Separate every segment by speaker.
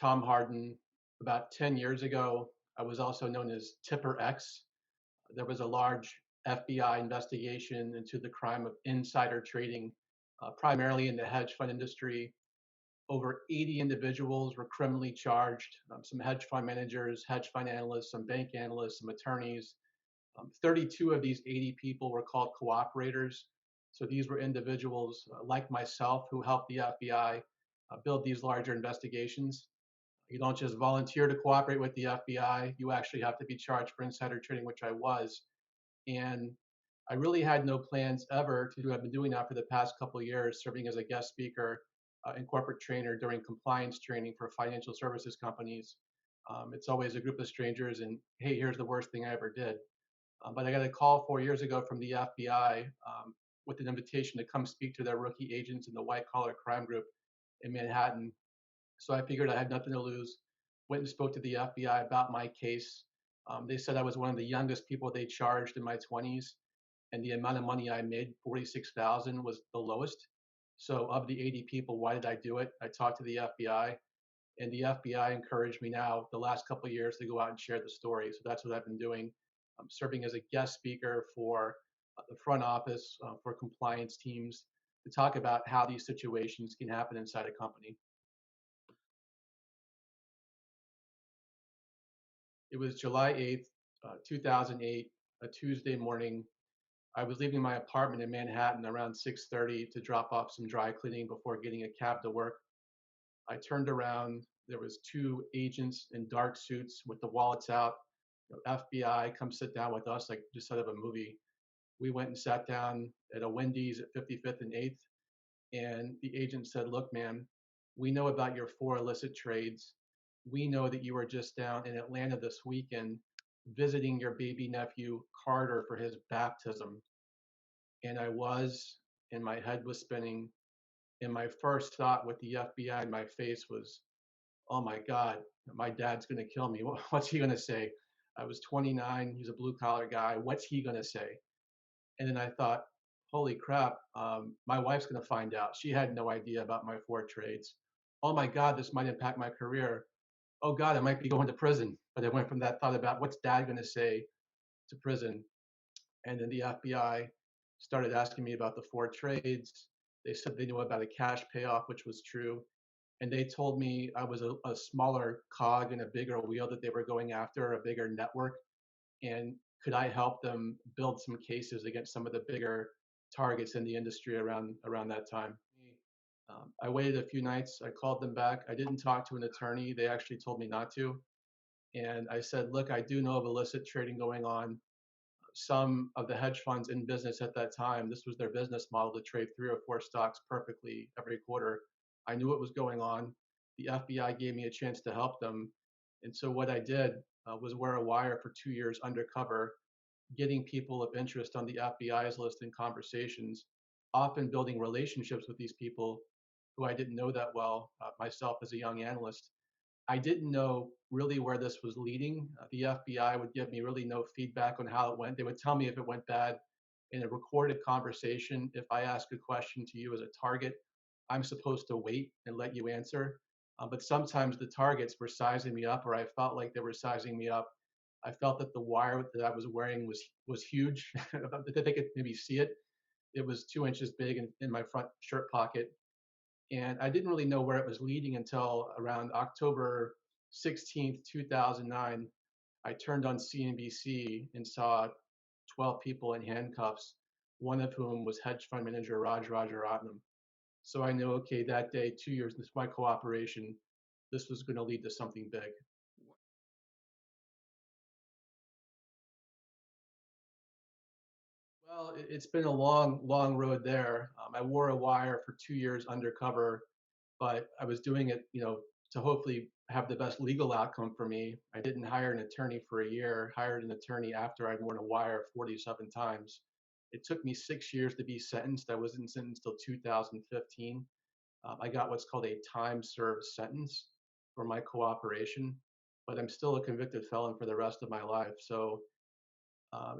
Speaker 1: Tom Hardin. About 10 years ago, I was also known as Tipper X. There was a large FBI investigation into the crime of insider trading, primarily in the hedge fund industry. Over 80 individuals were criminally charged, some hedge fund managers, hedge fund analysts, some bank analysts, some attorneys. 32 of these 80 people were called cooperators. So these were individuals like myself who helped the FBI build these larger investigations. You don't just volunteer to cooperate with the FBI, you actually have to be charged for insider trading, which I was. And I really had no plans ever to do. I've been doing that for the past couple of years, serving as a guest speaker and corporate trainer during compliance training for financial services companies. It's always a group of strangers, and hey, here's the worst thing I ever did. But I got a call 4 years ago from the FBI with an invitation to come speak to their rookie agents in the white collar crime group in Manhattan. So I figured I had nothing to lose. Went and spoke to the FBI about my case. They said I was one of the youngest people they charged in my 20s, and the amount of money I made, 46,000, was the lowest. So of the 80 people, why did I do it? I talked to the FBI, and the FBI encouraged me now the last couple of years to go out and share the story. So that's what I've been doing. I'm serving as a guest speaker for the front office for compliance teams to talk about how these situations can happen inside a company. It was July 8th, 2008, a Tuesday morning. I was leaving my apartment in Manhattan around 6:30 to drop off some dry cleaning before getting a cab to work. I turned around. There was two agents in dark suits with the wallets out. FBI, come sit down with us, like just out of a movie. We went and sat down at a Wendy's at 55th and 8th, and the agent said, "Look, man, we know about your four illicit trades. We know that you were just down in Atlanta this weekend visiting your baby nephew Carter for his baptism." And I was, and my head was spinning. And my first thought with the FBI in my face was, oh my God, my dad's going to kill me. What's he going to say? I was 29. He's a blue collar guy. What's he going to say? And then I thought, holy crap, my wife's going to find out. She had no idea about my four trades. Oh my God, this might impact my career. Oh God, I might be going to prison. But I went from that thought about what's dad going to say to prison. And then the FBI started asking me about the four trades. They said they knew about a cash payoff, which was true. And they told me I was a smaller cog in a bigger wheel that they were going after, a bigger network. And could I help them build some cases against some of the bigger targets in the industry around that time? I waited a few nights. I called them back. I didn't talk to an attorney. They actually told me not to. And I said, look, I do know of illicit trading going on. Some of the hedge funds in business at that time, this was their business model to trade three or four stocks perfectly every quarter. I knew what was going on. The FBI gave me a chance to help them. And so what I did was wear a wire for 2 years undercover, getting people of interest on the FBI's list in conversations, often building relationships with these people who I didn't know that well myself as a young analyst. I didn't know really where this was leading. The FBI would give me really no feedback on how it went. They would tell me if it went bad in a recorded conversation. If I ask a question to you as a target, I'm supposed to wait and let you answer. But sometimes the targets were sizing me up, or I felt like they were sizing me up. I felt that the wire that I was wearing was huge. That they could maybe see it. It was 2 inches big in my front shirt pocket, and I didn't really know where it was leading until around October 16th, 2009. I turned on CNBC and saw 12 people in handcuffs, one of whom was hedge fund manager Raj Rajaratnam. So I knew, okay, that day, 2 years, this my cooperation, this was going to lead to something big. Well, it's been a long, long road there. I wore a wire for 2 years undercover, but I was doing it, to hopefully have the best legal outcome for me. I didn't hire an attorney for a year, hired an attorney after I'd worn a wire 47 times. It took me 6 years to be sentenced. I wasn't sentenced till 2015. I got what's called a time served sentence for my cooperation, but I'm still a convicted felon for the rest of my life. So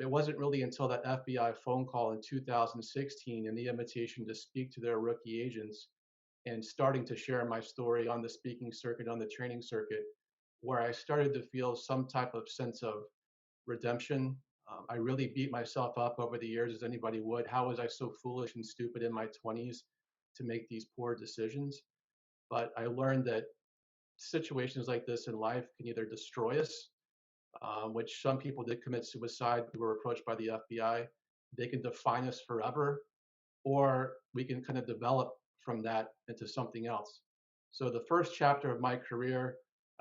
Speaker 1: it wasn't really until that FBI phone call in 2016 and the invitation to speak to their rookie agents and starting to share my story on the speaking circuit, on the training circuit, where I started to feel some type of sense of redemption. I really beat myself up over the years, as anybody would. How was I so foolish and stupid in my 20s to make these poor decisions? But I learned that situations like this in life can either destroy us, which some people did commit suicide who were approached by the FBI. They can define us forever, or we can kind of develop from that into something else. So the first chapter of my career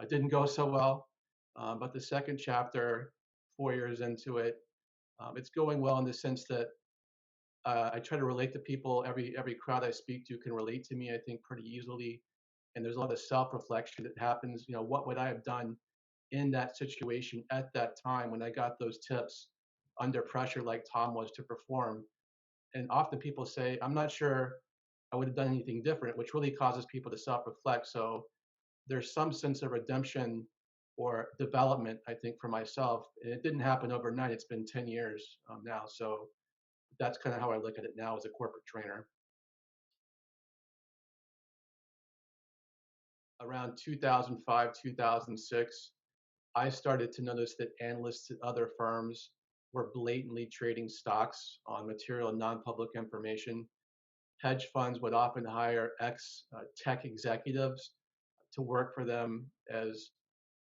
Speaker 1: didn't go so well, but the second chapter, 4 years into it, it's going well in the sense that I try to relate to people. Every crowd I speak to can relate to me, I think, pretty easily. And there's a lot of self-reflection that happens. You know, what would I have done in that situation at that time when I got those tips under pressure, like Tom was, to perform? And often people say, I'm not sure I would have done anything different, which really causes people to self-reflect. So there's some sense of redemption or development, I think, for myself. And it didn't happen overnight. It's been 10 years now. So that's kind of how I look at it now as a corporate trainer. Around 2005, 2006, I started to notice that analysts at other firms were blatantly trading stocks on material non-public information. Hedge funds would often hire ex-tech executives to work for them as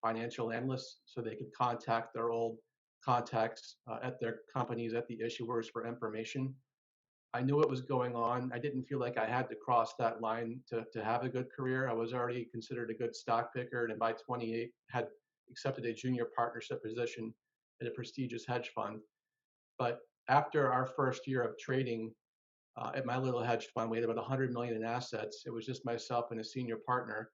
Speaker 1: financial analysts so they could contact their old contacts at their companies, at the issuers, for information. I knew what was going on. I didn't feel like I had to cross that line to have a good career. I was already considered a good stock picker, and by 28, had accepted a junior partnership position at a prestigious hedge fund. But after our first year of trading at my little hedge fund, we had about 100 million in assets. It was just myself and a senior partner.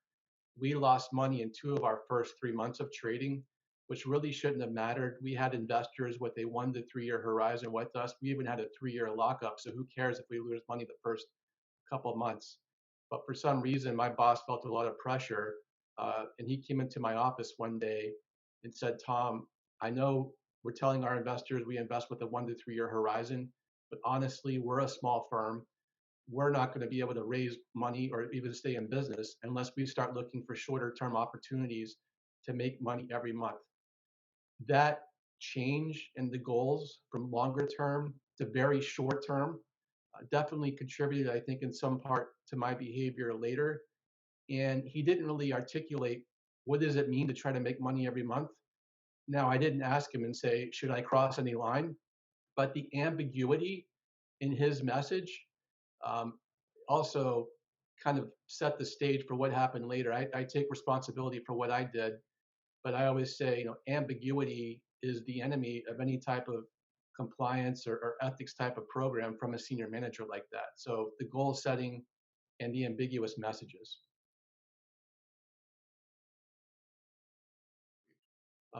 Speaker 1: We lost money in 2 of our first 3 months of trading, which really shouldn't have mattered. We had investors with a 1 to 3 year horizon with us. We even had a 3 year lockup. So who cares if we lose money the first couple of months? But for some reason, my boss felt a lot of pressure. And he came into my office one day and said, Tom, I know we're telling our investors we invest with a 1 to 3 year horizon, but honestly, we're a small firm. We're not going to be able to raise money or even stay in business unless we start looking for shorter term opportunities to make money every month. That change in the goals from longer term to very short term definitely contributed, I think, in some part to my behavior later. And he didn't really articulate what does it mean to try to make money every month. Now, I didn't ask him and say, should I cross any line? But the ambiguity in his message um, also kind of set the stage for what happened later. I take responsibility for what I did, but I always say, you know, ambiguity is the enemy of any type of compliance or ethics type of program from a senior manager like that. So the goal setting and the ambiguous messages.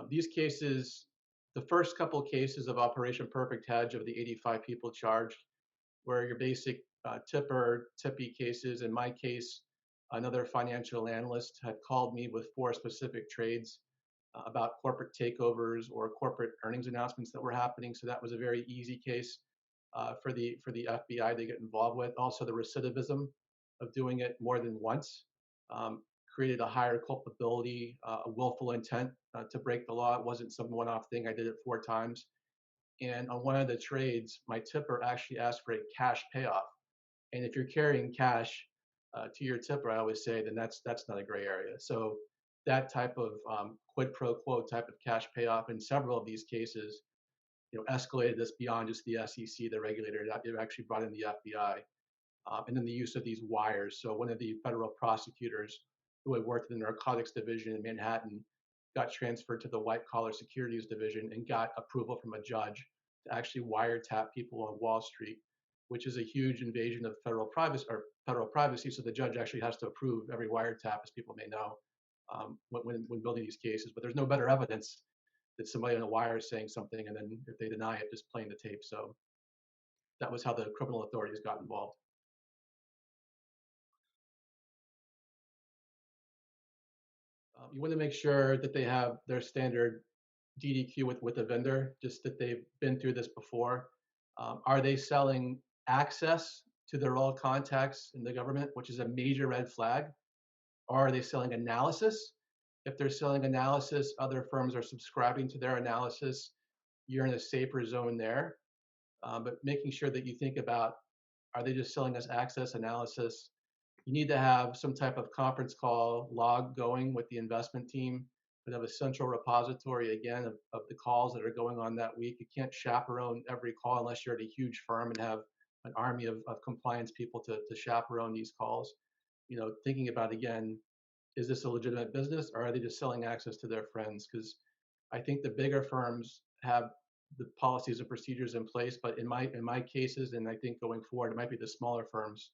Speaker 1: These cases, the first couple of cases of Operation Perfect Hedge of the 85 people charged, where your basic tipper, tippy cases. In my case, another financial analyst had called me with 4 specific trades about corporate takeovers or corporate earnings announcements that were happening. So that was a very easy case for the FBI to get involved with. Also, the recidivism of doing it more than once created a higher culpability, a willful intent to break the law. It wasn't some one-off thing. I did it 4 times. And on one of the trades, my tipper actually asked for a cash payoff. And if you're carrying cash to your tipper, I always say, then that's not a gray area. So that type of quid pro quo type of cash payoff in several of these cases, you know, escalated this beyond just the SEC, the regulator. It actually brought in the FBI, and then the use of these wires. So one of the federal prosecutors who had worked in the narcotics division in Manhattan got transferred to the white collar securities division and got approval from a judge to actually wiretap people on Wall Street, which is a huge invasion of federal privacy. So the judge actually has to approve every wiretap, as people may know, when building these cases. But there's no better evidence that somebody on a wire is saying something, and then if they deny it, just playing the tape. So that was how the criminal authorities got involved. You want to make sure that they have their standard DDQ with a vendor, just that they've been through this before. Are they selling access to their old contacts in the government, which is a major red flag. Or are they selling analysis? If they're selling analysis, other firms are subscribing to their analysis. You're in a safer zone there. But making sure that you think about, are they just selling us access analysis? You need to have some type of conference call log going with the investment team, but have a central repository again of the calls that are going on that week. You can't chaperone every call unless you're at a huge firm and have an army of compliance people to chaperone these calls. Thinking about, again, is this a legitimate business, or are they just selling access to their friends? Because I think the bigger firms have the policies and procedures in place, but in my cases, and I think going forward, it might be the smaller firms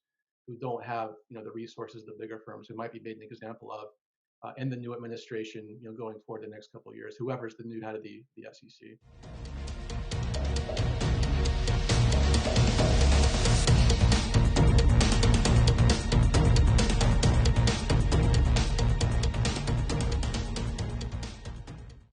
Speaker 1: who don't have the resources the bigger firms who might be made an example of in the new administration, going forward the next couple of years, whoever's the new head of the SEC.